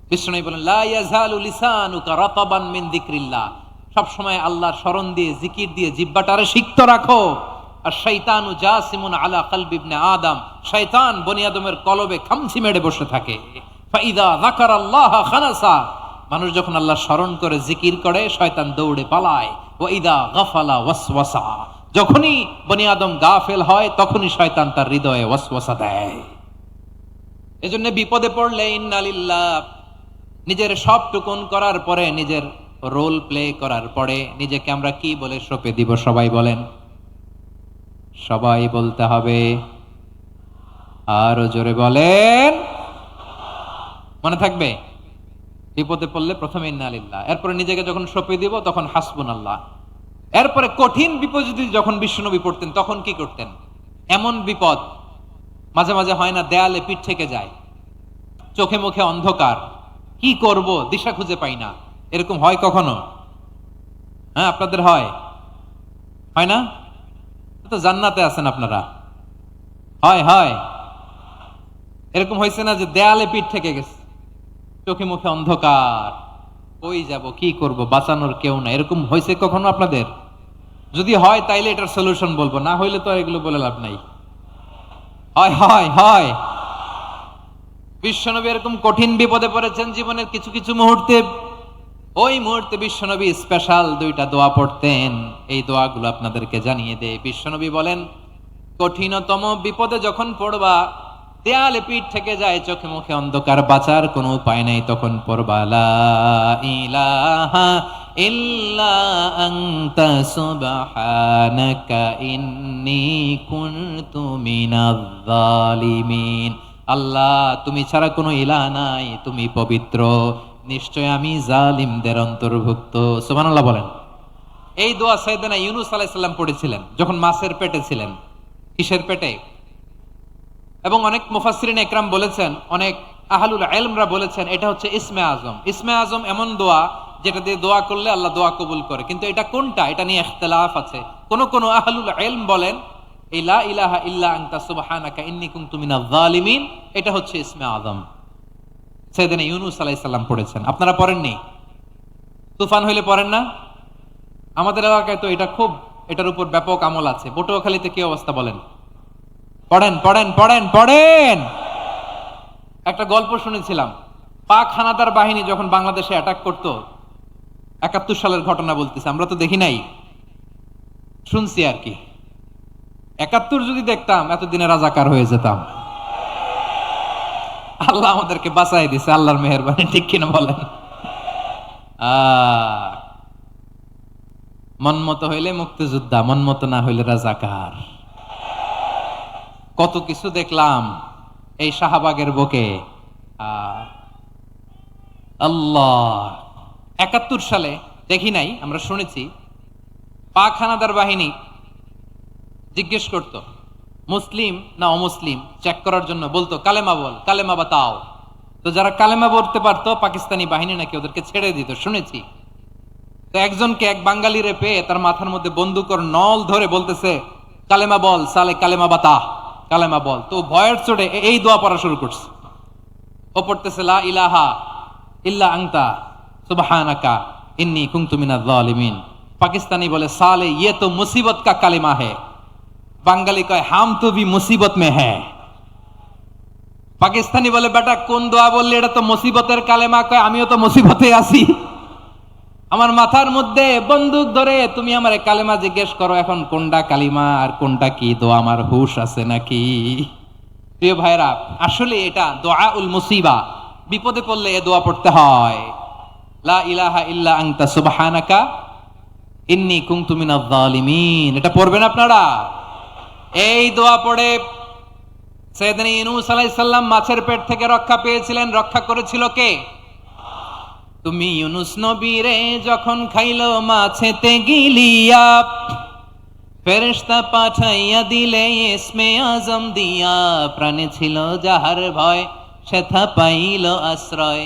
বিষ্ণু বলেন লা ইয়াজালু লিসানুকা রাতাবান মিন যিকরিল্লাহ, সব সময় আল্লাহর স্মরণ দিয়ে জিকির দিয়ে জিহ্বাটারে সিক্ত রাখো। আর শয়তানু জাসিমুন আলা কলবি ইবনে আদম, শয়তান বনি আদমের কলবে খামচি মেরে বসে থাকে। ফাইদা যাকারাল্লাহ খানাসা, মানুষ যখন আল্লাহর স্মরণ করে জিকির করে শয়তান দৌড়ে পালায়। ওয়া ইদা গাফালা ওয়াসওয়াসা, যখনই বনি আদম গাফেল হয় তখনই শয়তান তার হৃদয়ে ওয়াসওয়াসা দেয়। এজন্য বিপদে পড়লে ইন্নালিল্লাহ, নিজের সব টুকুন করার পরে, নিজের রোল প্লে করার পরে নিজেকে আমরা কি বলে সঁপে দিব? সবাই বলেন, সবাই বলতে হবে, আরো জোরে বলেন, মনে থাকবে। বিপদে পড়লে প্রথমে ইন্নালিল্লাহ, এরপরে নিজেকে যখন সঁপে দিব তখন হাসবুনাল্লাহ। এরপরে কঠিন বিপদ যদি যখন বিশ্বনবী পড়তেন তখন কি করতেন? এমন বিপদ মাঝে মাঝে হয় না, দেয়ালে পিঠ থেকে যায়, চোখে মুখে অন্ধকার, কি করব দিশা খুঁজে পাই না, এরকম হয় কখনো? হ্যাঁ, আপনাদের হয়? হয় না? তো জান্নাতে আছেন আপনারা। হয় হয়, এরকম হয়েছে না যে দেয়ালে পিঠ থেকে গেছে, চোখে মুখে অন্ধকার, কই যাব, কি করব, বাঁচানোর কেউ না, এরকম হয়েছে কখনো আপনাদের? যদি হয় তাইলে এটার সলিউশন বলবো, না হইলে তো এগুলো বলে লাভ নাই। হয় হয় হয়, বিশ্বনবী এরকম কঠিন বিপদে পড়েছেন জীবনের কিছু কিছু মুহূর্তে। ওই মুহূর্তে বিশ্বনবী স্পেশাল দুইটা দোয়া পড়তেন, এই দোয়াগুলো আপনাদেরকে জানিয়ে দেয়। বিশ্বনবী বলেন, কঠিনতম বিপদে যখন পড়বা, দেয়ালে পিঠ থেকে যায়, চোখে মুখে অন্ধকার, বাঁচার কোনো উপায় নাই, তখন পড়বা লা ইলাহা ইল্লা আনতা সুবহানাকা ইন্নী কুনতু মিনাজ জালিমিন। আল্লাহ, তুমি ছাড়া কোনো ইলাহ নাই, তুমি পবিত্র, নিশ্চয় আমি জালিমদের অন্তর্ভুক্ত। সুবহানাল্লাহ বলেন। এই দোয়া সাইয়েদনা ইউনূস আলাইহিস সালাম পড়েছিলেন যখন মাছের পেটে ছিলেন। কিসের পেটে? এবং অনেক মুফাসসিরিন একরাম বলেছেন, অনেক আহলুল ইলমরা বলেছেন এটা হচ্ছে ইসমে আজম। ইসমে আজম এমন দোয়া যেটা দিয়ে দোয়া করলে আল্লাহ দোয়া কবুল করে, কিন্তু এটা কোনটা এটা নিয়ে ইখতিলাফ আছে। কোন কোন আহলুল ইলম বলেন এই লা ইলাহা ইল্লা আনতা সুবহানাকা ইন্নী কুনতু মিনাজ জালিমিন এটা হচ্ছে ইসমে আজম। সাইয়েদনা ইউনূস আলাইহিস সালাম পড়েছেন, আপনারা পড়েননি? তুফান হইলে পড়েন না? আমাদের এলাকায় তো এটা খুব, এটার উপর ব্যাপক আমল আছে। পটুয়াখালীতে কি অবস্থা বলেন? পড়েন পড়েন পড়েন পড়েন। একটা গল্প শুনেছিলাম, পাক হানাদার বাহিনী যখন বাংলাদেশে অ্যাটাক করত, ৭১ সালের ঘটনা বলতেছে, আমরা তো দেখি নাই, শুনছি আর কি। ৭১ যদি দেখতাম এতদিনে রাজাকার হয়ে যেতাম। আল্লাহ আমাদেরকে বাঁচাই দিছে, আল্লাহর মেহেরবানি, ঠিক কিনা বলেন? মন মতো হইলে মুক্তিযোদ্ধা, মন মতো না হইলে রাজাকার। কত কিছু দেখলাম এই শাহবাগের বুকে। আল্লাহ, ৭১ সালে দেখি নাই, আমরা শুনেছি পাক হানাদার বাহিনী জিজ্ঞেস করত মুসলিম না অমুসলিম চেক করার জন্য, বলতো কালেমা বল, কালেমা বাতাও। তো যারা কালেমা বলতে পারতো পাকিস্তানি বাহিনী নাকি ওদেরকে ছেড়ে দিত, শুনেছি। তো একজনকে, এক বাঙালিরে পেয়ে তার মাথার মধ্যে বন্দুকর নল ধরে বলতেছে কালেমা বল সালে, কালেমা বাতা, কালেমা বল। তো ভয়ের চোটে এই দোয়া পড়া শুরু করছে। ও পড়তেছে লা ইলাহা ইল্লা আনতা সুবহানাকা ইন্নী কুনতু মিনাজ জালিমিন। পাকিস্তানি বলে সালে ইয়ে তো মুসিবত কা কালিমা है। বাঙালি কয় হাম তো ভি মুসিবত মে হ্যাঁ। পাকিস্তানি বলে বেটা কোন দোয়া বললি, এটা তো মুসিবতের কালেমা। কয় আমিও তো মুসিবতে আছি, আমার মাথার মধ্যে বন্দুক ধরে তুমি আমার কালেমা জিজ্ঞেস করো, এখন কোনটা কালিমা আর কোনটা কি দোয়া, আমার হুশ আছে নাকি? প্রিয় ভাইরা, আসলে এটা দুআউল মুসিবা, বিপদে পড়লে এ দোয়া পড়তে হয়। লা ইলাহা ইল্লা আনতা সুবহানাকা ইন্নী কুনতু মিনাজ জালিমিন, এটা পড়বেন আপনারা। এই দোয়া পড়ে সাইয়েদনা ইউনূস আলাইহিস সালাম মাছের পেট থেকে রক্ষা পেয়েছিলেন। রক্ষা করেছিল কে? তুমি ইউনূস নবীরে যখন খাইলো মাছেতে গিলিয়া, ফেরেশতা পাঠাইয়া দিলে ইসমে আজম দিয়া। প্রাণে ছিল যাহার ভয় সেথা পাইল আশ্রয়,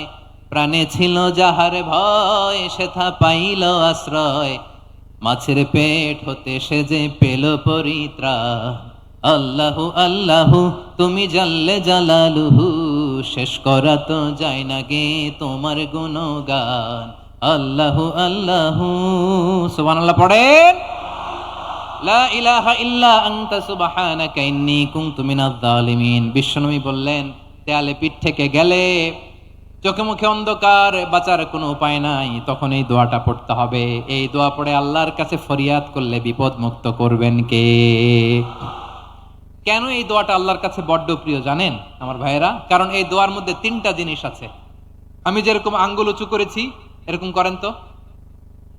প্রাণে ছিল যাহার ভয় সেথা পাইল আশ্রয়। মাছের পেট হতে সে যে পেল পরিত্রাণ। আল্লাহু আল্লাহু তুমি জাল্লে জালালুহু, শেষ করা তো যায় না গে তোমার গুণগান। আল্লাহু আল্লাহু, সুবহানাল্লাহ পড়েন। লা ইলাহা ইল্লা আনতা সুবহানাকা ইন্নী কুনতু মিনাজ জালিমিন। বিশ্বনবী বললেন, দেয়ালে পিঠ থেকে গেলে, চোখে মুখে অন্ধকার, বাঁচার কোনো উপায় নাই, তখন এই দোয়াটা পড়তে হবে। এই দোয়া পড়ে আল্লাহর কাছে ফরিয়াদ করলে বিপদ মুক্ত করবেন কে? কেন এই দোয়াটা আল্লাহর কাছে বড্ড প্রিয় জানেন আমার ভাইয়েরা? কারণ এই দোয়ার মধ্যে তিনটা জিনিস আছে। আমি যেরকম আঙ্গুল উঁচু করেছি এরকম করেন তো।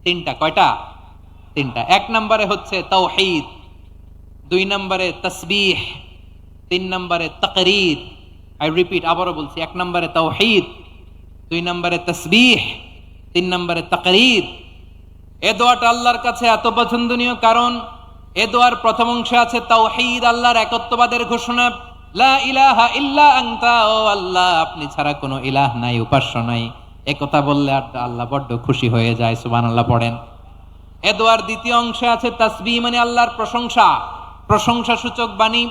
তিনটা। কয়টা? তিনটা। এক নম্বরে হচ্ছে তাওহীদ, দুই নম্বরে তাসবিহ, তিন নম্বরে তাকরীর। আই রিপিট, আবারও বলছি, এক নম্বরে তাওহীদ, দুই নম্বরে তাসবিহ, তিন নম্বরে তাকরীর। এ দোয়াটা আল্লাহর কাছে এত পছন্দনীয় কারণ এ দোয়ার প্রথম অংশে আছে তাওহীদ, আল্লাহর একত্ববাদের ঘোষণা। লা ইলাহা ইল্লা আনতা, ও আল্লাহ আপনি ছাড়া কোনো ইলাহ নাই, উপাস্য নাই। একথা বললে আল্লাহ বড্ড খুশি হয়ে যায়, সুবহানাল্লাহ পড়েন। এ দোয়ার দ্বিতীয় অংশে আছে তাসবিহ, মানে আল্লাহর প্রশংসা, প্রশংসা সূচক বাণী।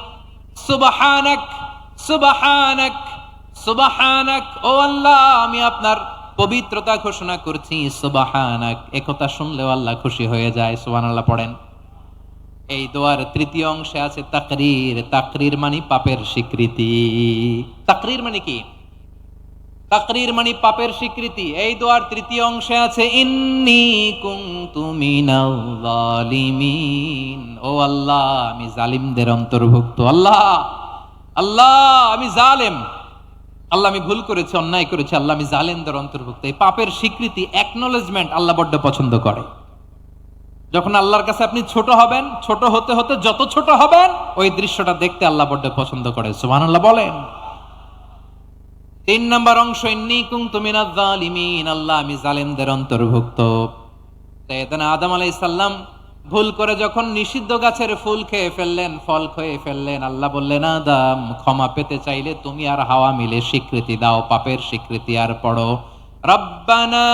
সুবহানাক সুবহানাক সুবহানাক, ও আল্লাহ আমি আপনার পবিত্রতা ঘোষণা করছি, সুবহানাক। একথা শুনলেও আল্লাহ খুশি হয়ে যায়, সুবহানাল্লাহ পড়েন। এই দোয়ার তৃতীয় অংশে আছে তাকরীর, তাকরীর মানে পাপের স্বীকৃতি। তাকরীর মানে কি? তাকরীর মানে পাপের স্বীকৃতি। এই দোয়ার তৃতীয় অংশে আছে ইন্নী কুনতু মিনাল জালিমিন, ও আল্লাহ আমি জালিমদের অন্তর্ভুক্ত। আল্লাহ আল্লাহ আমি জালেম, আল্লাহ আমি ভুল করেছি, অন্যায় করেছি, আল্লাহ আমি জালেমদের অন্তর্ভুক্ত। এই পাপের স্বীকৃতি, অ্যাকনলেজমেন্ট আল্লাহ বড্ড পছন্দ করে। যখন আল্লাহর কাছে আপনি ছোট হবেন, ছোট হতে হতে যত ছোট হবেন, ওই দৃশ্যটা দেখতে আল্লাহ বড্ড পছন্দ করে, সুবহানাল্লাহ বলেন। তিন নম্বর অংশ ইন্নী কুনতু মিনাজ জালিমিন, আল্লাহ আমি জালেমদের অন্তর্ভুক্ত। সাইয়েদনা আদম আলাইহিস সালাম ভুল করে যখন নিষিদ্ধ গাছের ফুল খেয়ে ফেললেন, ফল খেয়ে ফেললেন, আল্লাহ বললেন আদম ক্ষমা পেতে চাইলে তুমি আর হাওয়া মিলে স্বীকৃতি দাও, পাপের স্বীকৃতি। আর পড়ো রব্বানা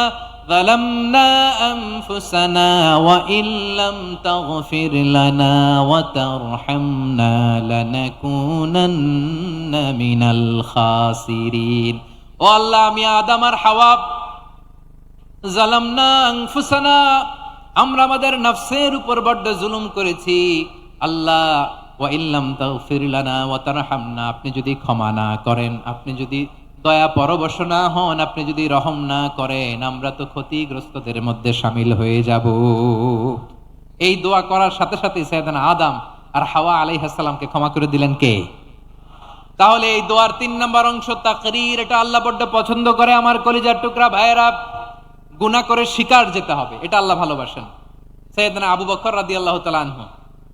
যালামনা আনফুসানা ওয়া ইল্লাম তাগফির লানা ওয়া তারহামনা লানাকুনান্না মিনাল খাসিরিন। ও আল্লাহ আমি আদম আর হাওয়া, যালামনা আনফুসানা, আমরা আমাদের নফসের উপর বড্ড জুলুম করেছি। আল্লাহ ওয়া ইল্লাম তাগফির লানা ওয়া তারহামনা, আপনি যদি ক্ষমা না করেন, আপনি যদি দয়া পরবশ না হন, আপনি যদি রহম না করেন, আমরা তো ক্ষতিগ্রস্তদের মধ্যে শামিল হয়ে যাব। এই দোয়া করার সাথে সাথে সাইয়েদনা আদম আর হাওয়া আলাইহিস সালামকে ক্ষমা করে দিলেন কে? তাহলে এই দোয়ার তিন নম্বর অংশ তাকরীর, এটা আল্লাহ বড্ড পছন্দ করে। আমার কলিজার টুকরা ভাইয়েরা, গুনাহ করে শিকার যেতে হবে, এটা আল্লাহ ভালোবাসেন। সাইয়েদনা আবু বকর রাদিয়াল্লাহু তাআলা আনহু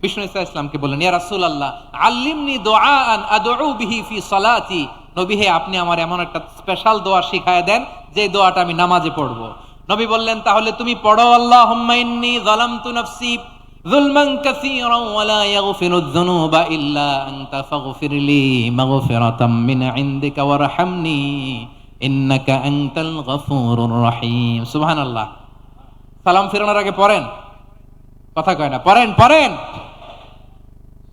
বিষ্ণু ইসলামকে বললেন, ইয়া রাসূলুল্লাহ আল্লিমনি দুআআন আদউ বিহি ফি সালাতি, নবী হে আপনি আমার এমন একটা স্পেশাল দোয়া শিখায় দেন যে দোয়াটা আমি নামাজে পড়ব। নবী বললেন, তাহলে তুমি পড়ো আল্লাহুম্মা ইন্নী যালামতু নাফসি যুলমান কাসীরান ওয়া লা ইয়াগফিরুয যুনুবা ইল্লা আনতা ফাগফিরলি মাগফিরাতাম মিন ইনদিকা ওয়ারহামনি ইন্নাকা আনতাল গফুরুর রহিম। সুবহানাল্লাহ। সালাম ফিরানোর আগে পড়েন, কথা কয় না, পড়েন পড়েন।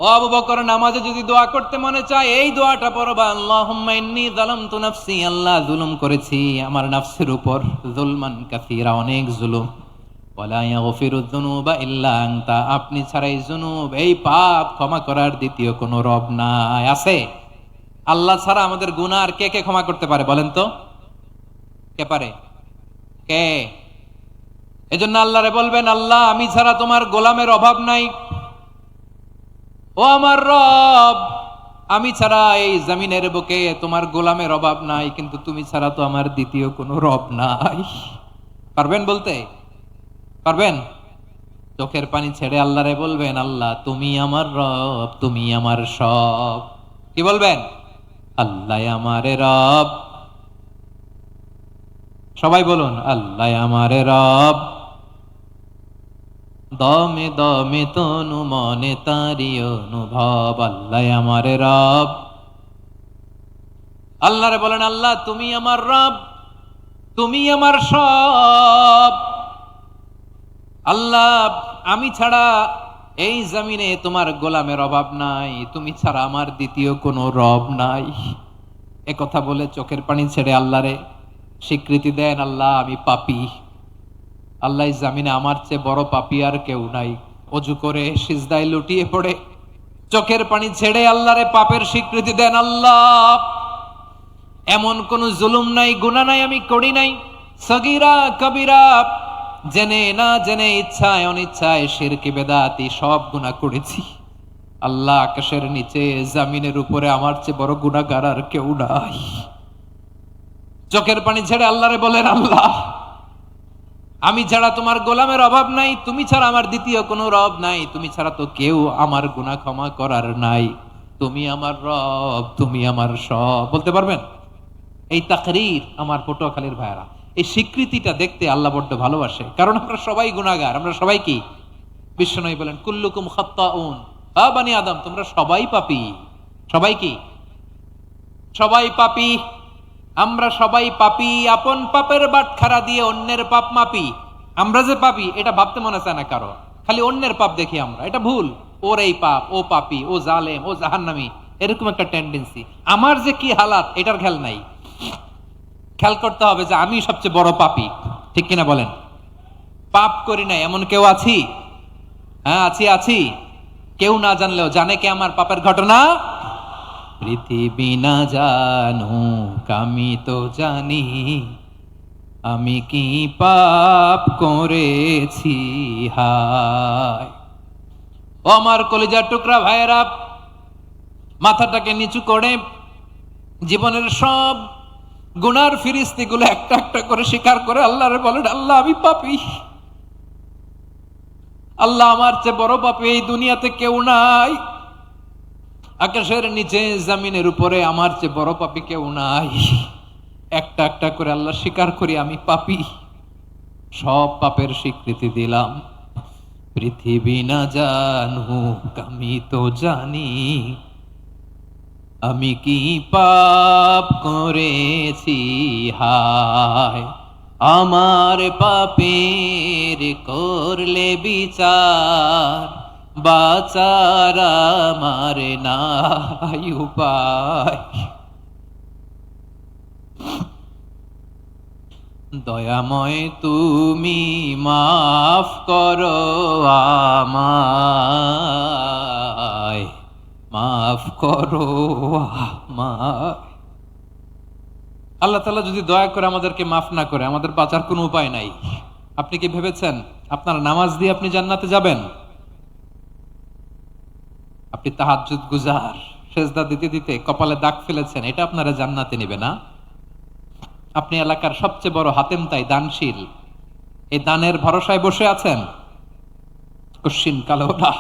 ও আবু বকর, নামাজে যদি দোয়া করতে মনে চায় এই দোয়াটা পড়বা, আল্লাহুম্মা ইন্নী যালামতু নাফসি, আল্লাহ জুলুম করেছি আমার নফসের উপর, যুলমান কাসীরা, অনেক জুলুম, ওয়া লা ইয়াগফিরুয যুনুবা ইল্লা আনতা, আপনি ছাড়া এই জুনুব, এই পাপ ক্ষমা করার দ্বিতীয় কোনো রব নাই। আছে? আল্লাহ ছাড়া আমাদের গুনাহ আর কে কে ক্ষমা করতে পারে বলেন তো? কে পারে? কে? এজন্য আল্লাহরে বলবেন, আল্লাহ আমি ছাড়া তোমার গোলামের অভাব নাই, ও আমার রব আমি ছাড়া এই জমিনের বুকে তোমার গোলামের অভাব নাই, কিন্তু তুমি ছাড়া তো আমার দ্বিতীয় কোনো রব নাই। পারবেন বলতে? পারবেন? চোখের পানি ছেড়ে আল্লাহরে বলবেন, আল্লাহ তুমি আমার রব, তুমি আমার সব। কি বলবেন? আল্লাহ আমারে রব। সবাই বলুন, আল্লাহ আমারে রব, দমে দমে তনু মনে তারি অনুভব, আল্লাহ আমারে রব। আল্লাহরে বলেন, আল্লাহ তুমি আমার রব, তুমি আমার সব। আল্লাহ আমি ছাড়া এই জমিনে তোমার গোলামের অভাব নাই, তুমি ছাড়া আমার দ্বিতীয় কোনো রব নাই। একথা বলে চোখের পানি ছেড়ে আল্লাহরে স্বীকৃতি দেন, আল্লাহ আমি পাপী, আল্লাহ জামিনে আমার চেয়ে বড় পাপী আর কেউ নাই। অজু করে সিজদায় লুটিয়ে পড়ে চোখের পানি ছেড়ে আল্লাহরে পাপের স্বীকৃতি দেন, আল্লাহ এমন কোন জুলুম নাই, গুনাহ নাই আমি করি নাই, সগীরা কবিরা, জেনে না জেনে, ইচ্ছায় অনিচ্ছায়, শিরকি বেদাতি সব গুনাহ করেছি। আল্লাহ আকাশের নিচে জামিনের উপরে আমার চেয়ে বড় গুনাহগার আর কেউ নাই। চোখের পানি ছেড়ে আল্লাহরে বলেন, আল্লাহ আমি ছাড়া তোমার গোলামের অভাব নাই, তুমি ছাড়া আমার দ্বিতীয় কোনো রব নাই, তুমি ছাড়া তো কেউ আমার গুনাহ ক্ষমা করার নাই, তুমি আমার রব, তুমি আমার সব। বলতে পারবেন? এই তাকরীর আমার পটুয়াখালীর ভাইরা, এই স্বীকৃতিটা দেখতে আল্লাহ বড্ড ভালোবাসে, কারণ আমরা সবাই গুনাহগার, আমরা সবাই কি? বিশ্বনবী বলেন কুল্লুকুম খাত্তাউন, বানি আদম তোমরা সবাই পাপী। সবাই কি? সবাই পাপী। আমরা সবাই পাপী, আপন পাপের বাটখারা দিয়ে অন্যের পাপ মাপি। আমরা যে পাপী এটা ভাবতে মনে চায় না কারো, খালি অন্যের পাপ দেখি আমরা, এটা ভুল। ওর এই পাপ, ও পাপী, ও জালেম, ও জাহান্নামী, এরকম একটা টেন্ডেন্সি। আমার যে কি হালাত এটার খেয়াল নাই। খেয়াল করতে হবে যে আমি সবচেয়ে বড় পাপী, ঠিক কিনা বলেন? পাপ করি না এমন কেউ আছি? হ্যাঁ আছি, আছি। কেউ না জানলেও জানে কে আমার পাপের ঘটনা? পৃথিবী না জানুক আমি তো জানি, আমি কি পাপ করেছি হায়। ও আমার কলিজার টুকরা ভাইয়েরা, মাথাটাকে নিচু করে জীবনের সব গুনার ফিরিস্তিগুলো একটা একটা করে স্বীকার করে আল্লাহরে বলেন, আল্লাহ আমি পাপী, আল্লাহ আমার চেয়ে বড় পাপী এই দুনিয়াতে কেউ নাই, আকাশের নিচে জমিনের উপরে আমার চেয়ে বড় পাপী কেউ নাই। একটা একটা করে আল্লাহ স্বীকার করি আমি পাপী, সব পাপের স্বীকৃতি দিলাম। পৃথিবী না জানুক আমি তো জানি, আমি কি পাপ করেছি হায়। আমার পাপের করলে বিচার, বাঁচার আমার নাই উপায়। দয়াময় তুমি মাফ করো আমায়, মাফ করো আমায়। আল্লাহ তাআলা যদি দয়া করে আমাদেরকে মাফ না করে, আমাদের বাঁচার কোনো উপায় নাই। আপনি কি ভেবেছেন আপনার নামাজ দিয়ে আপনি জান্নাতে যাবেন? আপনি তাহাজ্জুদ গুজার, সেজদা দিতে দিতে কপালে দাগ ফেলেছেন, এটা আপনারা জান্নাতে নেবে না? আপনি এলাকার সবচেয়ে বড় হাতেম তাই দানশীল, এই দানের ভরসায় বসে আছেন, কশিন কালো না।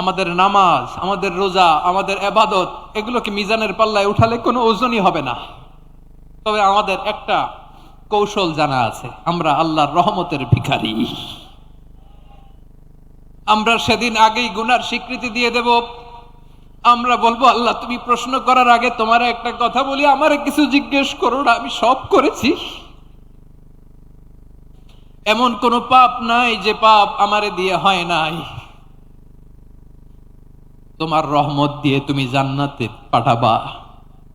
আমাদের নামাজ, আমাদের রোজা, আমাদের ইবাদত, এগুলোকে মিজানের পাল্লায় উঠালে কোনো ওজনই হবে না। তবে আমাদের একটা কৌশল জানা আছে, আমরা আল্লাহর রহমতের ভিখারি। আমরা সেদিন আগেই গুনার স্বীকৃতি দিয়ে দেব। আমরা বলবো, আল্লাহ তুমি প্রশ্ন করার আগে তোমার একটা কথা বলি, আমারে কিছু জিজ্ঞেস করো না, আমি সব করেছি। এমন কোন পাপ নাই যে পাপ আমারে দিয়ে হয় নাই। তোমার রহমত দিয়ে তুমি জান্নাতে পাঠাবা,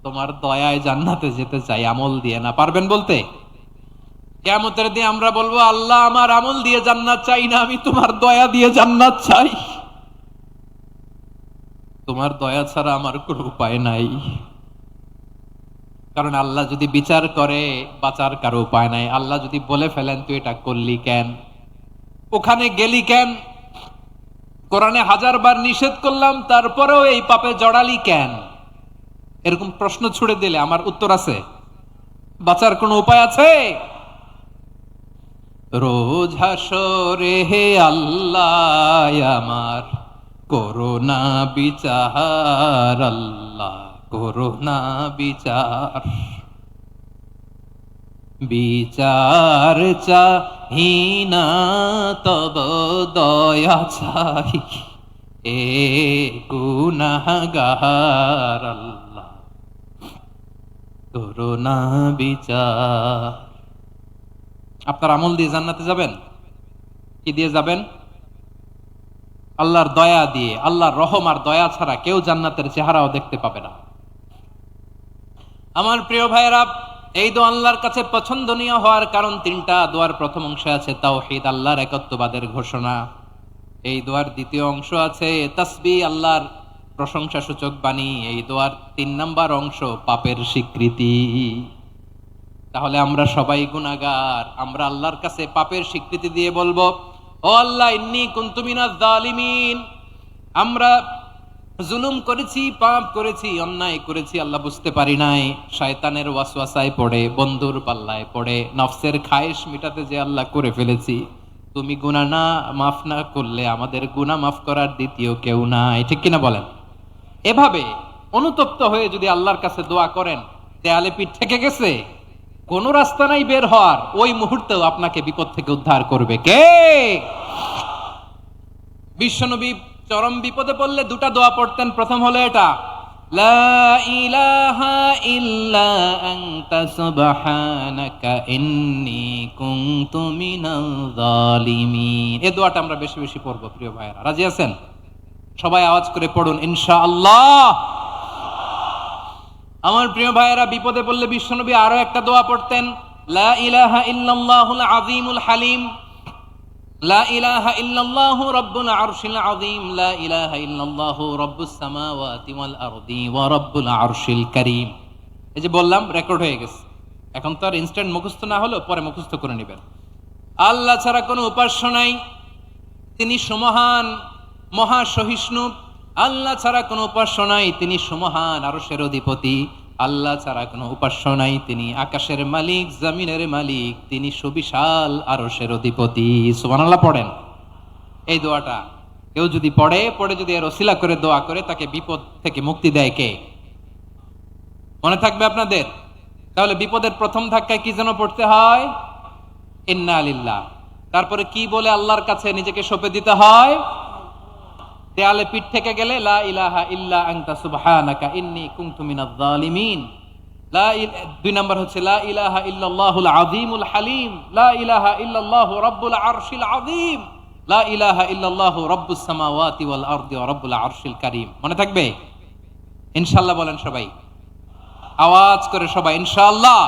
তোমার দয়ায় জান্নাতে যেতে চাই, আমল দিয়ে না। পারবেন বলতে? কিয়ামতের দিন আমরা বলবো, আল্লাহ আমার আমল দিয়ে জান্নাত চাই না, আমি তোমার দয়া দিয়ে জান্নাত চাই। তোমার দয়া ছাড়া আমার কোনো উপায় নাই। কারণ আল্লাহ যদি বিচার করে, বাঁচার কারো উপায় নাই। আল্লাহ যদি বলে ফেলেন তুই এটা করলি কেন, ওখানে গেলি কেন, কোরআনে 1000 বার নিষেধ করলাম তারপরেও এই পাপে জড়ালি কেন, এরকম প্রশ্ন ছুড়ে দিলে আমার উত্তর আছে? বাঁচার কোনো উপায় আছে? রোজ হাসরে হে আল্লাহ আমার করোনা বিচার, আল্লাহ করোনা বিচার। বিচার চাহি না তব দয়া চাই, এ গুনাহগার, আল্লাহ করোনা বিচার। আপনার আমল দিয়ে জান্নাতে যাবেন? কি দিয়ে যাবেন? আল্লাহর দয়া দিয়ে। আল্লাহর রহম আর দয়া ছাড়া কেউ জান্নাতের চেহারাও দেখতে পাবে না। আমার প্রিয় ভাইয়েরা, এই দোয়া আল্লাহর কাছে পছন্দনীয় হওয়ার কারণ তিনটা। দোয়ার প্রথম অংশে আছে তাওহীদ, আল্লাহর একত্ববাদের ঘোষণা। এই দোয়ার দ্বিতীয় অংশ আছে তাসবিহ, আল্লাহর প্রশংসা সূচক বাণী। এই দোয়ার ৩ নাম্বার অংশ পাপের স্বীকৃতি। তাহলে আমরা সবাই গুনাহগার, আমরা আল্লাহর কাছে পাপের স্বীকৃতি দিয়ে বলবো, ও আল্লাহ, ইন্নী কুনতু মিনাজ জালিমিন, আমরা জুলুম করেছি, পাপ করেছি, অন্যায় করেছি, আল্লাহ বুঝতে পারি নাই, শয়তানের ওয়াসওয়াসায় পড়ে, বন্ধুর পাল্লায় পড়ে, নফসের খায়েশ মিটাতে যে আল্লাহ করে ফেলেছি। তুমি গুনাহ না মাফ না করলে আমাদের গুনাহ মাফ করার দ্বিতীয় কেউ নাই। ঠিক কিনা বলেন? এভাবে অনুতপ্ত হয়ে যদি আল্লাহর কাছে দোয়া করেন, দেয়ালে পিঠ থেকে গেছে, কোনো রাস্তা নাই বের হওয়ার, ওই মুহূর্তেও আপনাকে বিপদ থেকে উদ্ধার করবে কে? বিশ্বনবী চরম বিপদে পড়লে দুটা দোয়া পড়তেন। প্রথম হলো এটা, লা ইলাহা ইল্লা আনতা সুবহানাকা ইন্নী কুনতু মিনাজ জালিমিন। এই দোয়াটা আমরা বেশি বেশি পড়বো প্রিয় ভাইরা। রাজি আছেন? সবাই আওয়াজ করে পড়ুন ইনশাআল্লাহ। আমার প্রিয় ভাইয়েরা, বিপদে পড়লে বিশ্বনবী আরো একটা দোয়া পড়তেন, লা ইলাহা ইল্লাল্লাহুল আযীমুল হালিম, লা ইলাহা ইল্লাল্লাহু রাব্বুল আরশিল আযীম, লা ইলাহা ইল্লাল্লাহু রাব্বুস সামাওয়াতি ওয়াল আরদি ওয়া রাব্বুল আরশিল কারীম। এই যে বললাম, রেকর্ড হয়ে গেছে। এখন তো আর ইনস্ট্যান্ট মুখস্থ না হলো, পরে মুখস্থ করে নেবেন। আল্লাহ ছাড়া কোনো উপাস্য নাই, তিনি সমহান, মহা সহিষ্ণু। আল্লাহ ছাড়া কোনো উপাস্য নাই, তিনি সমহান, আরশের অধিপতি। আল্লাহ ছাড়া কোনো উপাস্য নাই, তিনি আকাশের মালিক, জমিনের মালিক, তিনি সুবিশাল আরশের অধিপতি। সুবহানাল্লাহ পড়েন। এই দোয়াটা কেউ যদি পড়ে যদি এর ওসিলা করে দোয়া করে, তাকে বিপদ থেকে মুক্তি দেয় কে? মনে থাকবে আপনাদের? তাহলে বিপদের প্রথম ধাক্কায় কি যেন পড়তে হয়? ইন্না লিল্লাহ। তারপরে কি বলে আল্লাহর কাছে নিজেকে সঁপে দিতে হয়? দেয়ালে পিঠ থেকে গেলে লা ইলাহা ইল্লা আনতা সুবহানাকা ইন্নী কুনতু মিনাজ জালিমিন। ২ নাম্বার হচ্ছে লা ইলাহা ইল্লাল্লাহুল আযীমুল হালিম, লা ইলাহা ইল্লাল্লাহু রাব্বুল আরশিল আযীম, লা ইলাহা ইল্লাল্লাহু রাব্বুস সামাওয়াতি ওয়াল আরদি ওয়া রাব্বুল আরশিল কারীম। মনে থাকবে? ইনশাআল্লাহ বলেন সবাই, আওয়াজ করে সবাই ইনশাআল্লাহ।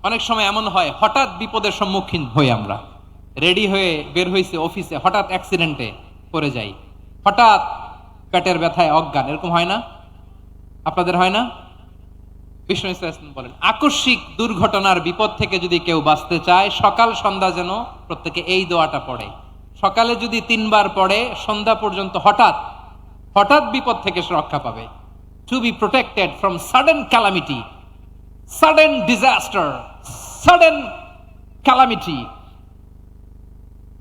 অনেক সময় এমন হয়, হঠাৎ বিপদের সম্মুখীন হই আমরা, রেডি হয়ে বের হইছে অফিসে, হঠাৎ অ্যাক্সিডেন্টে পড়ে যাই, হঠাৎ পেটের ব্যথায় অজ্ঞান, এরকম হয় না? আপনাদের হয় না? বিষ্ণু ইসলাম বলেন, আকস্মিক দুর্ঘটনার বিপদ থেকে যদি কেউ বাঁচতে চায়, সকাল সন্ধ্যা যেন প্রত্যেকে এই দোয়াটা পড়ে। সকালে যদি ৩ বার পড়ে, সন্ধ্যা পর্যন্ত হঠাৎ হঠাৎ বিপদ থেকে সে রক্ষা পাবে। To be protected from sudden calamity, sudden disaster, sudden calamity.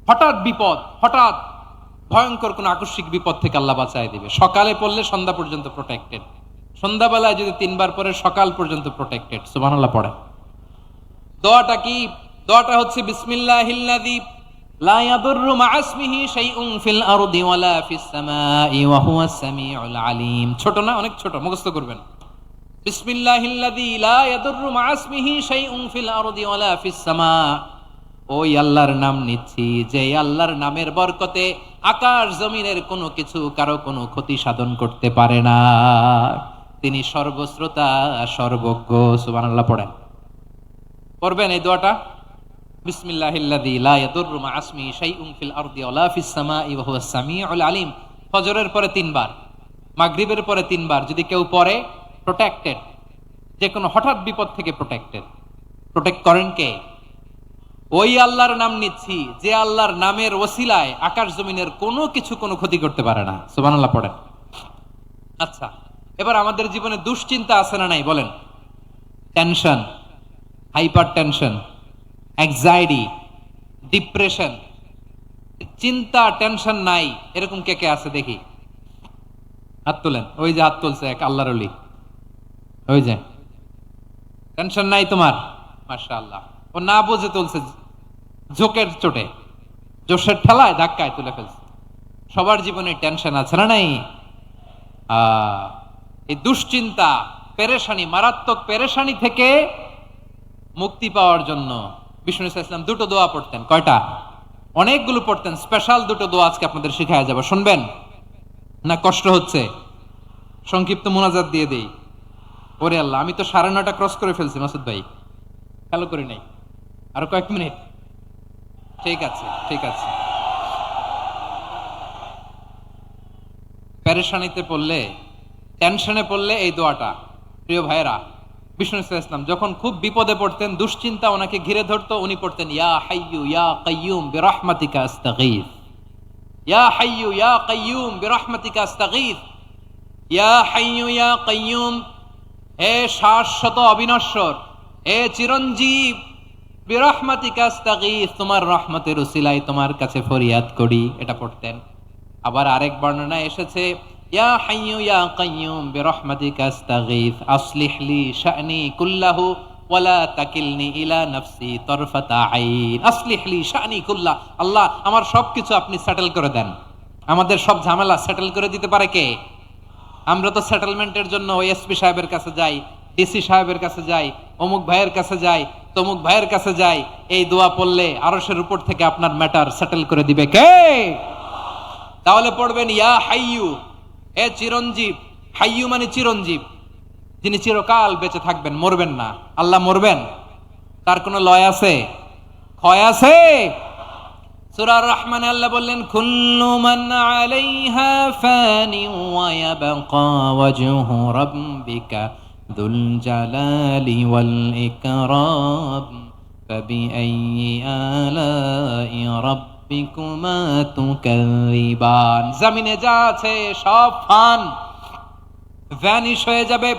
হঠাৎ বিপদ, হঠাৎ ভয়ঙ্কর কোন আকস্মিক বিপদ থেকে আল্লাহ বাঁচায় দিবে। সকালে পড়লে সন্ধ্যা পর্যন্ত প্রোটেক্টেড, সন্ধ্যাবেলায় যদি ৩ বার পরে সকাল পর্যন্ত প্রোটেক্টেড। সুবহানাল্লাহ পড়ে। দোয়াটা কি? দোয়াটা হচ্ছে বিসমিল্লাহিল্লাযী লা ইয়াদুররু মা ইসমিহি শাইউন ফিল আরদি ওয়ালা ফিস সামাই ওয়া হুয়াস সামিউল আলিম। ছোট না? অনেক ছোট, মুখস্থ করবেন। বিসমিল্লাহিল্লাযী লা ইয়াদুররু মা ইসমিহি শাইউন ফিল আরদি ওয়ালা ফিস সামা। ওই আল্লাহর নাম নিচ্ছি, যে আল্লাহর নামের বরকতে আকাশ জমিনের কোনো কিছু কারো কোনো ক্ষতি সাধন করতে পারে না। তিনি সর্বশ্রোতা, সর্বজ্ঞ। সুবহানাল্লাহ পড়েন। পড়বেন এই দোয়াটা, বিসমিল্লাহিল্লাযী লা ইয়াদুররু মা ইসমিহি শাইউন ফিল আরদি ওয়ালা ফিস সামাই ওয়া হুয়াস সামিউল আলিম। ফজরের পরে ৩ বার, মাগরিবের পরে ৩ বার যদি কেউ পড়ে, প্রোটেক্টেড, যে কোনো হঠাৎ বিপদ থেকে প্রোটেক্টেড। প্রোটেক্ট করেন কে? ওই আল্লাহর নাম নিচ্ছি, যে আল্লাহর নামের ওসিলায় আকাশ জমিনের কোনো কিছু কোনো ক্ষতি করতে পারে না। সুবহানাল্লাহ পড়েন। আচ্ছা, এবার আমাদের জীবনে দুশ্চিন্তা আছে না নাই বলেন? Tension, hyper tension, anxiety, depression, চিন্তা টেনশন নাই এরকম কে কে আছে দেখি? হাত তোলেন। ওই যে হাত তুলছে এক আল্লাহর ওলি, ওই যে। টেনশন নাই তোমার? মাশাআল্লাহ। ও না বুঝে তুলছে, ঝোঁকের চোটে, জোশের ঠেলায় ধাক্কায় তুলে ফেলছে। সবার জীবনে টেনশন আছে না নাই? এই দুশ্চিন্তা, পেরেশানি, মারাত্মক পেরেশানি থেকে মুক্তি পাওয়ার জন্য বিষ্ণু ইসলাম 2টো দোয়া পড়তেন। কয়টা? অনেকগুলো পড়তেন। স্পেশাল 2টো দোয়া আজকে আপনাদের শিখায়া যাবে, শুনবেন না? কষ্ট হচ্ছে? সংক্ষিপ্ত মুনাজাত দিয়ে দেই। ওরে আল্লাহ, আমি তো 9:30 ক্রস করে ফেলছি মাসুদ ভাই, খেয়াল করি নাই। আরো কয়েক মিনিট। ঠিক আছে, ঠিক আছে। পেরেশানিতে পড়লে, টেনশনে পড়লে এই দোয়াটা, প্রিয় ভাইরা, বিষ্ণু ইসলাম যখন খুব বিপদে পড়তেন, দুশ্চিন্তা ওনাকে ঘিরে ধরতো, উনি পড়তেন ইয়া হাইয়ু ইয়া কাইয়ুম বিরহমাতিকা আস্তাগীথ, ইয়া হাইয়ু ইয়া কাইয়ুম বিরহমাতিকা আস্তাগীথ, ইয়া হাইয়ু ইয়া কাইয়ুম, হে শাশ্বত অবিনশ্বর, হে চিরঞ্জীব, বিরহমাতিকা আস্তাগীথ, তোমার রহমতের উসিলায় তোমার কাছে ফরিয়াদ করি, এটা পড়তেন। আবার আরেক বর্ণনায় এসেছে ইয়া হাইয়ু ইয়া কাইয়ুম বিরহমাতিকা আস্তাগীথ আসলিহ লি শা'নি কুল্লাহু ওয়ালা তাকিলনি ইলা নাফসি তারফাতা আইন। আসলিহ লি শা'নি কুল্লাহ, আল্লাহ আমার সবকিছু আপনি সেটেল করে দেন। আমাদের সব ঝামেলা সেটেল করে দিতে পারে কে? আমরা তো সেটেলমেন্টের জন্য ওই এসপি সাহেবের কাছে যাই, ডিসি সাহেবের কাছে যাই, অমুক ভাইয়ের কাছে যাই, তমুক ভাইয়ের কাছে যাই। এই দোয়া পড়লে আরশের উপর থেকে আপনার ম্যাটার সেটেল করে দিবে কে? তাহলে পড়বেন ইয়া হাইয়ু, হে চিরঞ্জীব। হাইয়ু মানে চিরঞ্জীব, যিনি চিরকাল বেঁচে থাকবেন, মরবেন না। আল্লাহ মরবেন? তার কোনো লয় আছে? ক্ষয় আছে? সূরা আর-রহমানে আল্লাহ বললেন কুল্লু মান আলাইহা ফানি ওয়া ইয়াবকা ওয়াজহু রাব্বিকা যুল জালালি ওয়াল ইকরাম ফাবিআইয়ি আলাই রাব্বিকুমা তুকাযিবান। জমিনে যা আছে সব ফান, ভ্যানিশ হয়ে যাবে,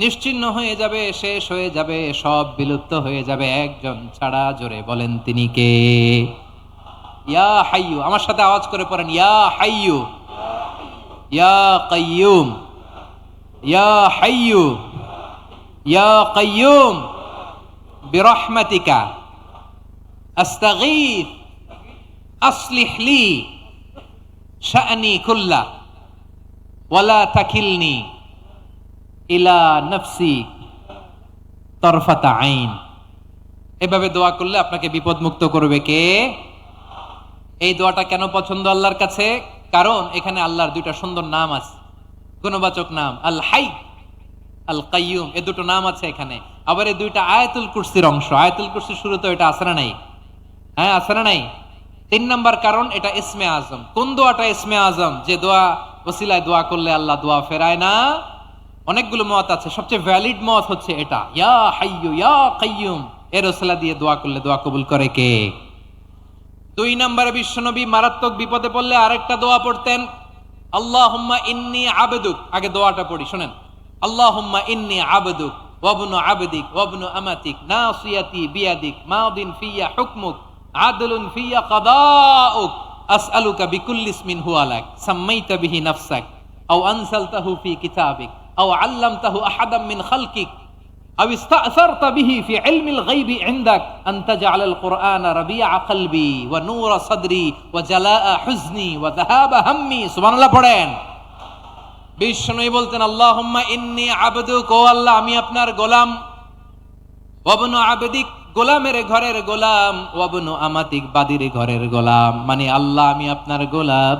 নিশ্চিহ্ন হয়ে যাবে, শেষ হয়ে যাবে, সব বিলুপ্ত হয়ে যাবে, একজন ছাড়া। জোরে বলেন তিনি কে? ইয়া হাইয়ু। আমার সাথে আওয়াজ করে পড়েন ইয়া হাইয়ু ইয়া কাইয়ুম ইয়া হাইয়ু ইয়া কাইয়ুম বিরহমাতিকা আস্তাগীথ আসলিহ লি শা'নি কুল্লাহ ওয়ালা তাকিলনি ইলা নাফসি তারফাতা আইন। এভাবে দোয়া করলে আপনাকে বিপদ মুক্ত করবে কে? এই দোয়াটা কেন পছন্দ আল্লাহর কাছে? কারণ এখানে আল্লাহর দুইটা সুন্দর নাম আছে, গুণবাচক নাম, আল হাই, আল কাইয়ুম, এই দুটো নাম আছে এখানে। আবার এই দুইটা আয়াতুল কুরসির অংশ। আয়াতুল কুরসির শুরুতে এটা আছে না নাই? হ্যাঁ, আছে না নাই? 3 নাম্বার কারণ, এটা ইসমে আজম। কোন দোয়াটা ইসমে আজম? যে দোয়া ওসিলায় দোয়া করলে আল্লাহ দোয়া ফেরায় না। অনেকগুলো মত আছে, সবচেয়ে ভ্যালিড মত হচ্ছে এটা, ইয়া হাইয়ু ইয়া কাইয়ুম, এর ওসিলা দিয়ে দোয়া করলে দোয়া কবুল করে কে? 2 নম্বরে বিশ্বনবী মারাত্মক বিপদে পড়লে আরেকটা দোয়া পড়তেন, আল্লাহুম্মা ইন্নী আবদুক। আগে দোয়াটা পড়ি, শুনেন। আল্লাহুম্মা ইন্নী আবদুক ওয়া ইবনু আবদিক ওয়া ইবনু আমাতিক নাসিয়াতি বিয়াদিক মাদিন ফিয়া হুকমুক আদলুন ফিয়া কাদাউক আসআলুকা বিকুল্লি ইসমিন হুয়া লাক সাম্মাইতা বিহি নাফসাক আও আনসালতাহু ফি কিতাবিক আও আল্লামতাহু আহাদাম মিন খালকিক আও ইস্তা'সারতা বিহি ফি ইলমিল গায়বি ইনদাক আন তাজআলাল কুরআনা রাবিআ কলবি ওয়া নূরা সাদরি ওয়া জালাআ হুজনি ওয়া যাহাবা হাম্মি। সুবহানাল্লাহ পড়েন। বিষ্ণু বলতেন আল্লাহুম্মা ইন্নী আবদুক, ও আল্লাহ আমি আপনার গোলাম, ওয়া ইবনু আবদিক, গোলামের ঘরের গোলাম, ওয়া ইবনু আমাতিক, বাদির ঘরের গোলাম। মানে আল্লাহ আমি আপনার গোলাম,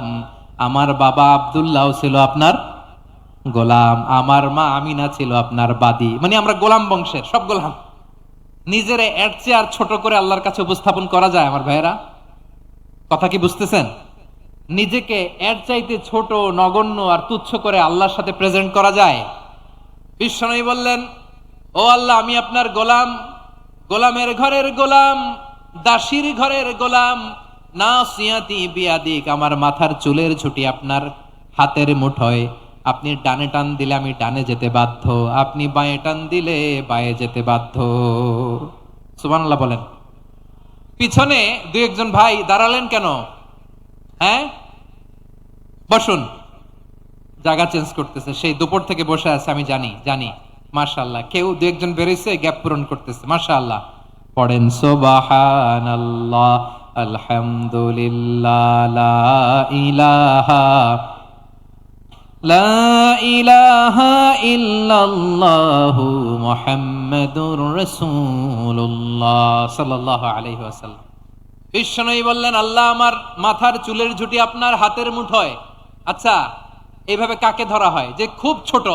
আমার বাবা আব্দুল্লাহ ছিল আপনার গোলাম, আমার মা আমিনা ছিল আপনার বাদী। মানে আমরা গোলাম বংশের, সব গোলাম। নিজের এর চেয়ে আর ছোট করে আল্লাহর কাছে উপস্থাপন করা যায় আমার ভাইয়েরা? কথা কি বুঝতেছেন? নিজেকে এর চাইতে ছোট, নগণ্য আর তুচ্ছ করে আল্লাহর সাথে প্রেজেন্ট করা যায়? বিশ্বনবী বললেন, ও আল্লাহ আমি আপনার গোলাম, গোলামের ঘরের গোলাম, দাসীর ঘরের গোলাম, নাসিয়াতি বিয়াদিক, আমার মাথার চুলের ঝুঁটি আপনার হাতের মুঠোয়, আপনি ডানে টান দিলে আমি ডানে যেতে বাধ্য, আপনি বাঁয়ে টান দিলে বাঁয়ে যেতে বাধ্য। সুবহানাল্লাহ বলেন। পিছনে 2-1 ভাই দাঁড়ালেন কেন? হ্যাঁ, বসুন। জায়গা চেঞ্জ করতেছে, সেই দুপুর থেকে বসে আছে আমি জানি। মাশাআল্লাহ, কেউ 2-1 বেরিয়েছে, গ্যাপ পূরণ করতেছে। মাশাআল্লাহ। পড়েন সুবহানাল্লাহ, আলহামদুলিল্লাহ, লা ইলাহা ইল্লাল্লাহু মুহাম্মাদুর রাসূলুল্লাহ সাল্লাল্লাহু আলাইহি ওয়াসাল্লাম। বিশ্বনবী বললেন, আল্লাহ আমার মাথার চুলের ঝুঁটি আপনার হাতের মুঠোয়। আচ্ছা, এইভাবে কাকে ধরা হয়? যে খুব ছোট,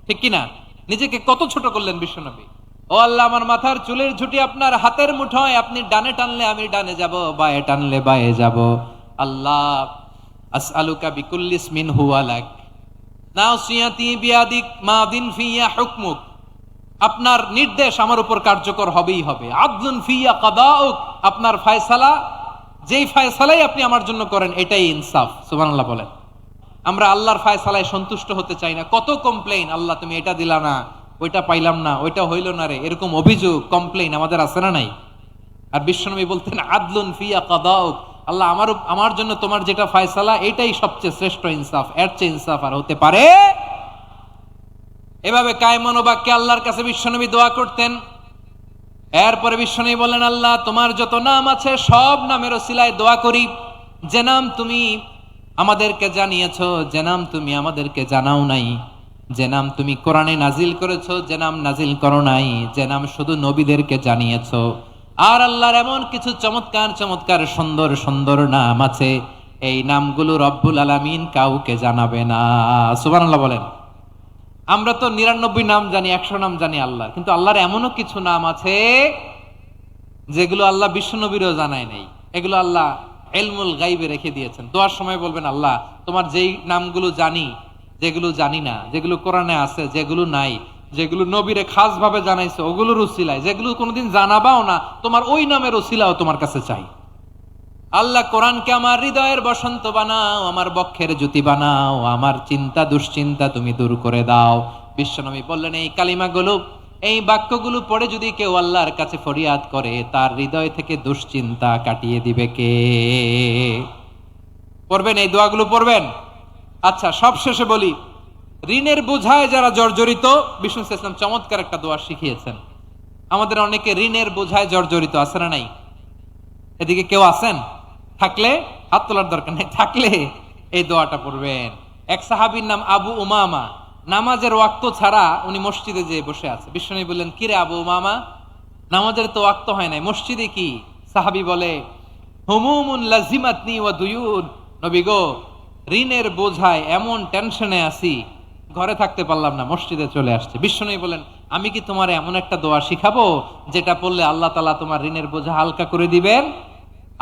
ঠিক কিনা? নিজেকে কত ছোট করলেন বিশ্বনবী। ও আল্লাহ, আমার মাথার চুলের ঝুঁটি আপনার হাতের মুঠোয়, আপনি ডানে টানলে আমি ডানে যাব, বায়ে টানলে বায়ে যাব। আল্লাহ, আসআলুকা বিকুল্লি ইসমিন হুয়া লাক নাসিয়াতি বিয়াদিক মাদিন ফিয়া হুকমুক, আপনার নির্দেশ আমার উপর কার্যকর হবেই হবে। আদলুন ফিয়া কাদাউক, আপনার ফয়সালা, যেই ফয়সালাই আপনি আমার জন্য করেন এটাই ইনসাফ। সুবহানাল্লাহ বলেন। আমরা আল্লাহর ফয়সালায় সন্তুষ্ট হতে চাই না। কত কমপ্লেইন, আল্লাহ তুমি এটা দিলা না, ওইটা পাইলাম না, ওইটা হইল না রে, এরকম অভিযোগ কমপ্লেইন আমাদের আছে না নাই? আর বিশ্বনবী বলতেন আদলুন ফিয়া কাদাউক, আল্লাহ আমার জন্য তোমার যেটা ফয়সালা এটাই সবচেয়ে শ্রেষ্ঠ ইনসাফ, এর চেয়ে ইনসাফ আর হতে পারে? এভাবে কায়মনোবাক্যে আল্লাহর কাছে বিশ্বনবী দোয়া করতেন। এরপরে বিশ্বনবী বললেন, আল্লাহ তোমার যত নাম আছে সব নামের ওসিলায় দোয়া করি, যে নাম তুমি আমাদেরকে জানিয়েছো, যে নাম তুমি আমাদেরকে জানাও নাই, যে নাম তুমি কোরআনে নাজিল করেছো, যে নাম নাজিল করো নাই, যে নাম শুধু নবীদেরকে জানিয়েছো। আর আল্লাহর এমন কিছু চমৎকার চমৎকার সুন্দর সুন্দর নাম আছে, এই নামগুলো রব্বুল আলামিন কাউকে জানাবে না। সুবহানাল্লাহ বলেন। আমরা তো 99 নাম জানি, 100 নাম জানি আল্লাহর, কিন্তু আল্লাহর এমনও কিছু নাম আছে যেগুলো আল্লাহ বিশ্বনবীরও জানায় নাই। এগুলো আল্লাহ ইলমুল গায়বে রেখে দিয়েছেন। দোয়ার সময় বলবেন, আল্লাহ তোমার যেই নামগুলো জানি, যেগুলো জানি না, যেগুলো কোরআনে আছে, যেগুলো নাই, যেগুলো নবীরে খাস ভাবে জানাইছে ওগুলোর উসিলায়, যেগুলো কোনোদিন জানাবাও না তোমার ওই নামের উসিলাও তোমার কাছে চাই। আল্লাহ কোরআনকে আমার হৃদয়ের বসন্ত বানাও, আমার বক্ষের জ্যোতি বানাও, আমার চিন্তা দুশ্চিন্তা তুমি দূর করে দাও। বিশ্বনবী বললেন, এই কালিমাগুলো, এই বাক্যগুলো পড়ে যদি কেউ আল্লাহর কাছে ফরিয়াদ করে, তার হৃদয় থেকে দুশ্চিন্তা কাটিয়ে দিবে কে? পড়বেন, এই দোয়াগুলো পড়বেন। আচ্ছা, সব শেষে বলি, ঋণের বোঝায় যারা জর্জরিত, বিষ্ণু ইসলাম চমৎকার একটা দোয়া শিখিয়েছেন। আমাদের অনেকে ঋণের বোঝায় জর্জরিত, আছে না নাই? এদিকে কেউ আছেন? থাকলে হাত তোলার দরকার নেই, থাকলে এই দোয়াটা পড়বেন। এক সাহাবীর নাম আবু উমামা, নামাজের ওয়াক্ত ছাড়া উনি মসজিদে যেয়ে বসে আছে। বিশ্বনবী বললেন, কিরে আবু উমামা, নামাজের তো ওয়াক্ত হয় নাই, মসজিদে কি? সাহাবী বলে, হুমুমুন লাজিমাতনি ওয়া দুয়ুন, নবী গো, ঋণের বোঝায় এমন টেনশনে আছি, ঘরে থাকতে পারলাম না, মসজিদে চলে আসছে। বিশ্বনবী বলেন, আমি কি তোমার এমন একটা দোয়া শিখাবো যেটা পড়লে আল্লাহ তাআলা তোমার ঋণের বোঝা হালকা করে দিবেন?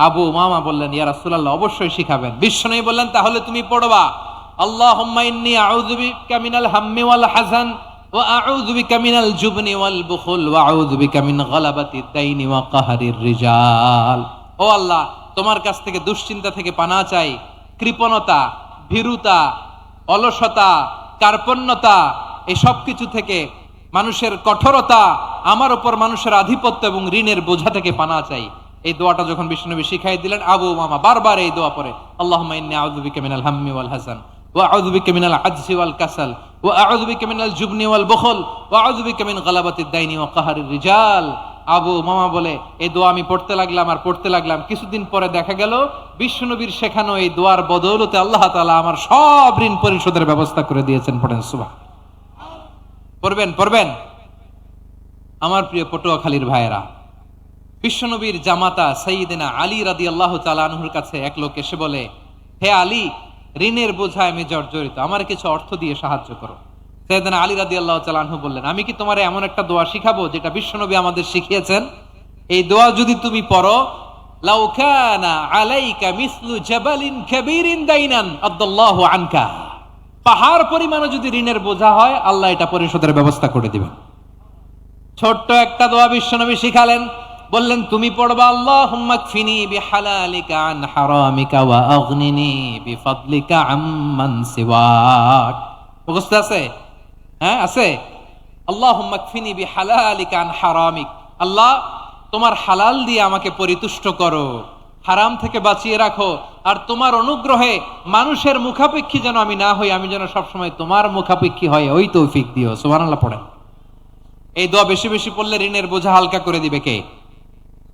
আবু উমামা বললেন, ইয়া রাসূলুল্লাহ, অবশ্যই শিখাবেন। বিশ্বনবী বললেন, তাহলে তুমি পড়বা, আল্লাহুম্মা ইন্নী আউযু বিকা মিনাল হাম্মি ওয়াল হাযান ওয়া আউযু বিকা মিনাল জুবনি ওয়াল বুখল ওয়া আউযু বিকা মিন গালাবাতিদ দাইনি ওয়া কাহরির রিজাল। ও আল্লাহ, তোমার কাছ থেকে দুশ্চিন্তা থেকে পানাহ চাই, কৃপণতা, ভীরুতা, অলসতা, কার্পণ্যতা, এই সব কিছু থেকে, মানুষের কঠোরতা, আমার উপর মানুষের আধিপত্য এবং ঋণের বোঝা থেকে পানাহ চাই। এই দোয়াটা যখন বিশ্বনবী শিখাই দিলেন, আবু উমামা বারবার এই দোয়া পড়ে, আল্লাহুম্মা ইন্নী আউযু বিকা মিনাল হাম্মি ওয়াল হাযান ওয়া আউযু বিকা মিনাল আজজি ওয়াল কাসাল ওয়া আউযু বিকা মিনাল জুবনি ওয়াল বুখল ওয়া আউযু বিকা মিন গালাবাতিদ দাইনি ওয়া কাহরির রিজাল। আবু উমামা বলে, এই দোয়া আমি পড়তে লাগলাম আর পড়তে লাগলাম, কিছুদিন পরে দেখা গেল বিশ্বনবীর শেখানো এই দোয়ার বদৌলতে আল্লাহ তাআলা আমার সব ঋণ পরিশোধের ব্যবস্থা করে দিয়েছেন। পড়েন সুবহান। পড়বেন পড়বেন। আমার প্রিয় পটুয়াখালীর ভাইয়েরা, বিশ্বনবীর জামাতা সাইয়্যিদিনা আলী রাদিয়াল্লাহু তাআলা আনহুর কাছে এক লোক এসে বলে, হে আলী, ঋণের বোঝায় আমি জর্জরিত, আমার কিছু অর্থ দিয়ে সাহায্য করো। সাইয়্যিদিনা আলী রাদিয়াল্লাহু তাআলা আনহু বললেন, আমি কি তোমারে এমন একটা দোয়া শিখাবো যেটা বিশ্বনবী আমাদের শিখিয়েছেন? এই দোয়া যদি তুমি পড়ো, লাউ কানা আলাইকা মিসলু জাবালিন কাবীরিন দাইনান আদাল্লাহু আনকা, পাহাড় পরিমাণও যদি ঋণের বোঝা হয়, আল্লাহ এটা পরিশোধের ব্যবস্থা করে দিবেন। ছোট্ট একটা দোয়া বিশ্বনবী শিখালেন, বললেন, তুমি পড়বা, আল্লাহুম্মা কফিনি বিহালালিকা আন হারামিকা ওয়া আগনিনি বিফাদলিকা আম্মান সিওয়াক। মুখস্থ আছে? হ্যাঁ, আছে। আল্লাহুম্মা কফিনি বিহালালিকা আন হারামিক, আল্লাহ তোমার হালাল দিয়ে আমাকে পরিতুষ্ট করো, হারাম থেকে বাঁচিয়ে রাখো, আর তোমার অনুগ্রহে মানুষের মুখাপেক্ষী যেন আমি না হই, আমি যেন সবসময় তোমার মুখাপেক্ষী হয়, ওই তৌফিক দিও। সুবহানাল্লাহ পড়েন। এই দোয়া বেশি বেশি পড়লে ঋণের বোঝা হালকা করে দিবে কে?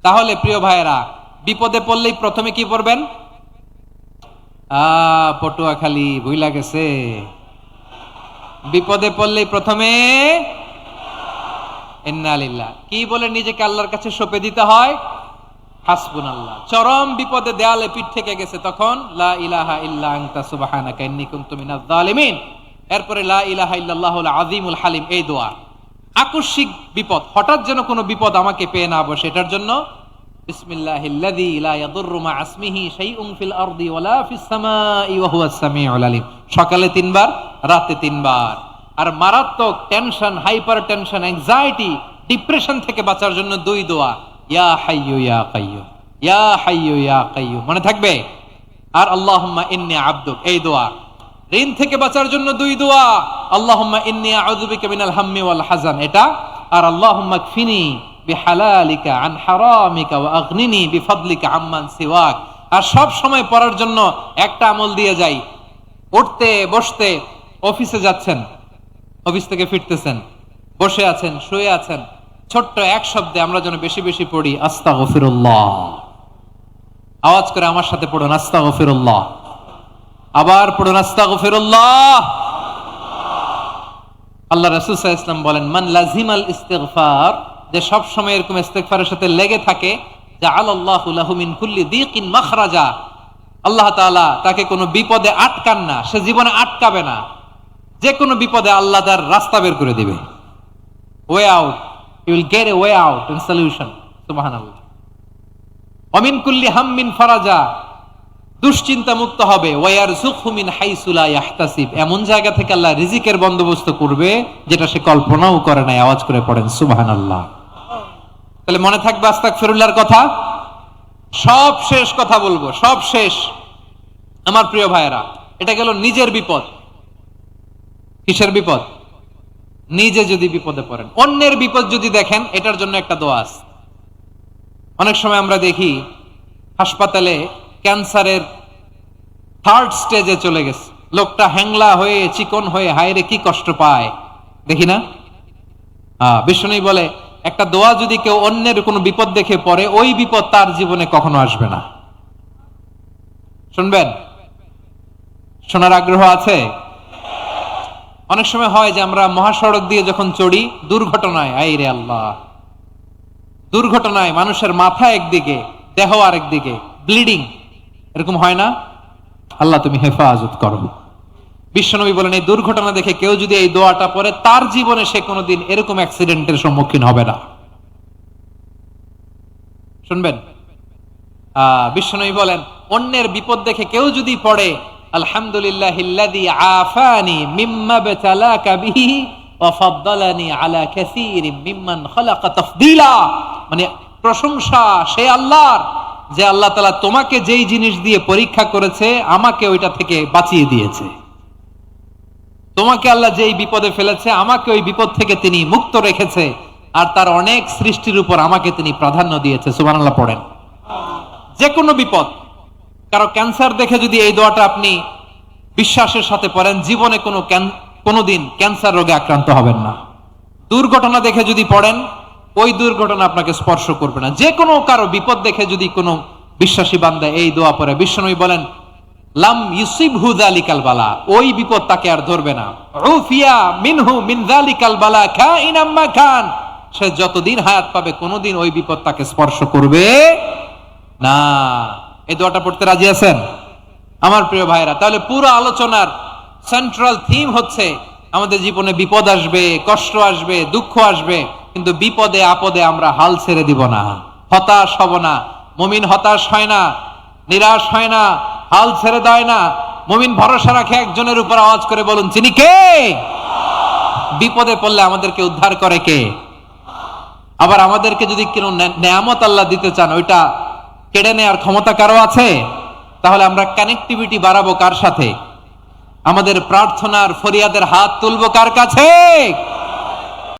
তাহলে প্রিয় ভাইয়েরা, বিপদে পড়লেই প্রথমে কি পড়বেন? পটুয়াখালী ভুইলা গেছে, বিপদে পড়লেই প্রথমে ইন্না লিল্লাহ কি বলে নিজেকে আল্লাহর কাছে সঁপে দিতে হয়? হাসবুনাল্লাহ। চরম বিপদে দেয়ালে পিঠ থেকে গেছে, তখন লা ইলাহা ইল্লা আনতা সুবহানাকা ইন্নী কুনতু মিনাজ জালিমিন। এরপরে লা ইলাহা ইল্লাল্লাহুল আযীমুল হালিম, এই দোয়া। আকস্মিক বিপদ, হঠাৎ যেন কোনো বিপদ আমাকে পেয়ে না বসে, এটার জন্য বিসমিল্লাহিল্লাযী লা ইয়াদুররু মা ইসমিহি শাইউন ফিল আরদি ওয়ালা ফিস সামাই ওয়া হুয়াস সামিউল আলিম। সকালে 3 বার, রাতে 3 বার। আর মারাত্মক tension, hyper tension, anxiety, depression থেকে বাঁচার জন্য 2 দোয়া, ইয়া হাইয়্যু ইয়া কাইয়্যুম, ইয়া হাইয়্যু ইয়া কাইয়্যুম, মনে থাকবে। আর আল্লাহুম্মা ইন্নী আবদুক, এই দোয়া। ঋণ থেকে বাঁচার জন্য 2 দোয়া, আল্লাহুম্মা ইন্নী আউযু বিকা মিনাল হাম্মি ওয়াল হাযান, এটা। আর আল্লাহুম্মা কফিনি বিহালালিকা আন হারামিকা ওয়া আগনিনি বিফাদলিকা আম্মান সিওয়াক। আর সব সময় পড়ার জন্য একটা আমল দিয়ে যাই, উঠতে বসতে, অফিসে যাচ্ছেন, অফিস থেকে ফিরতেছেন, বসে আছেন, শুয়ে আছেন, ছোট্ট এক শব্দে আমরা যেন বেশি বেশি পড়ি আস্তাগফিরুল্লাহ। আওয়াজ করে আমার সাথে পড়ুন আস্তাগফিরুল্লাহ, আবার পড়ুন আস্তাগফিরুল্লাহ। আল্লাহ রাসূল সাল্লাল্লাহু আলাইহি ওয়াসাল্লাম বলেন, মান লাজিমাল ইস্তিগফার, যে সব সময় এরকম ইস্তিগফারের সাথে লেগে থাকে, জাআলাল্লাহু লাহু মিন কুল্লি দিকিন মাখরাজা, আল্লাহ তাআলা তাকে কোনো বিপদে আটকান না, সে জীবনে আটকাবে না, যে কোনো বিপদে আল্লাহ তার রাস্তা বের করে দিবে, way out, you will get a way out and solution. সুবহানাল্লাহ। ওয়া মিন কুল্লি হাম্মিন ফারাজা, দুশ্চিন্তা মুক্ত হবে, ওয়ারযুকহু মিন হাইসু লা ইয়াহতাসিব, এমন জায়গা থেকে আল্লাহ রিজিকের বন্দোবস্ত করবে যেটা সে কল্পনাও করে নাই। আওয়াজ করে পড়েন সুবহানাল্লাহ। তাহলে মনে থাকবে আস্তাগফিরুল্লাহর কথা। সব শেষ কথা বলবো, সব শেষ আমার প্রিয় ভাইয়েরা। এটা গেল নিজের বিপদ। কিসের বিপদ? নিজে যদি বিপদে পড়েন। অন্যের বিপদ যদি দেখেন, এটার জন্য একটা দোয়া আছে। অনেক সময় আমরা দেখি হাসপাতালে ক্যান্সারের 3rd স্টেজে চলে গেছে, লোকটা হ্যাংলা হয়ে, চিকন হয়ে, হায়রে কি কষ্ট পায়, দেখি না? বিষ্ণু বলে, একটা দোয়া যদি কেউ অন্যের কোনো বিপদ দেখে পড়ে, ওই বিপদ তার জীবনে কখনো আসবে না। শুনবেন? শোনার আগ্রহ আছে? অনেক সময় হয় যে আমরা মহাসড়ক দিয়ে যখন চড়ি, দুর্ঘটনায়, আইরে আল্লাহ, দুর্ঘটনায় মানুষের মাথা একদিকে, দেহ আরেকদিকে, ব্লিডিং, এরকম হয় না? আল্লাহ তুমি হেফাজত করো। বিশ্বনবী বলেন, এই দুর্ঘটনা দেখে কেউ যদি এই দোয়াটা পড়ে, তার জীবনে সে কোনোদিন এরকম অ্যাক্সিডেন্টের সম্মুখীন হবে না। শুনবেন? বিশ্বনবী বলেন, অন্যের বিপদ দেখে কেউ যদি পড়ে, আলহামদুলিল্লাহিল্লাযী আফানি মিম্মা বাতালাকা বিহি ওয়া ফাদ্দালানি আলা কাসীরিম মিম্মান খালাকা তাফদীলা, মানে প্রশংসা সে আল্লাহর, যে আল্লাহ তাআলা তোমাকে যেই জিনিস দিয়ে পরীক্ষা করেছে, আমাকে ওইটা থেকে বাঁচিয়ে দিয়েছে। তোমাকে আল্লাহ যেই বিপদে ফেলেছে, আমাকে ওই বিপদ থেকে তিনি মুক্ত রেখেছে, আর তার অনেক সৃষ্টির উপর আমাকে তিনি প্রাধান্য দিয়েছে। সুবহানাল্লাহ পড়েন। যে কোনো বিপদ, কারো ক্যান্সার দেখে যদি এই দোয়াটা আপনি বিশ্বাসের সাথে পড়েন, জীবনে কোনোদিন ক্যান্সার রোগে আক্রান্ত হবেন না। দুর্ঘটনা দেখে যদি পড়েন, ওই দুর্ঘটনা আপনাকে স্পর্শ করবে না। যে কোনো কারো বিপদ দেখে যদি কোনো বিশ্বাসী বান্দা এই দোয়া পড়ে, বিশ্বনবী বলেন, লাম ইউসিবহু যালিকাল বালা, ওই বিপদ তাকে আর ধরবে না। উফিয়া মিনহু মিন যালিকাল বালা কাইনাম মা কান, সে যতদিন হায়াত পাবে কোনোদিন ওই বিপদ তাকে স্পর্শ করবে না। এই দোয়াটা পড়তে রাজি আছেন আমার প্রিয় ভাইরা? তাহলে পুরো আলোচনার সেন্ট্রাল থিম হচ্ছে, আমাদের জীবনে বিপদ আসবে, কষ্ট আসবে, দুঃখ আসবে, কিন্তু বিপদে আপদে আমরা হাল ছেড়ে দিব না, হতাশ হব না। মুমিন হতাশ হয় না, নিরাশ হয় না, হাল ছেড়ে দেয় না। মুমিন ভরসা রাখে একজনের উপর। আওয়াজ করে বলুন, যিনি কে? বিপদে পড়লে আমাদেরকে উদ্ধার করে কে? আবার আমাদেরকে যদি কোনো নেয়ামত আল্লাহ দিতে চান, ওইটা কেড়ে নেওয়ার ক্ষমতা কারো আছে? তাহলে আমরা কানেক্টিভিটি বাড়াবো কার সাথে? আমাদের প্রার্থনার ফরিয়াদের হাত তুলবো কার কাছে?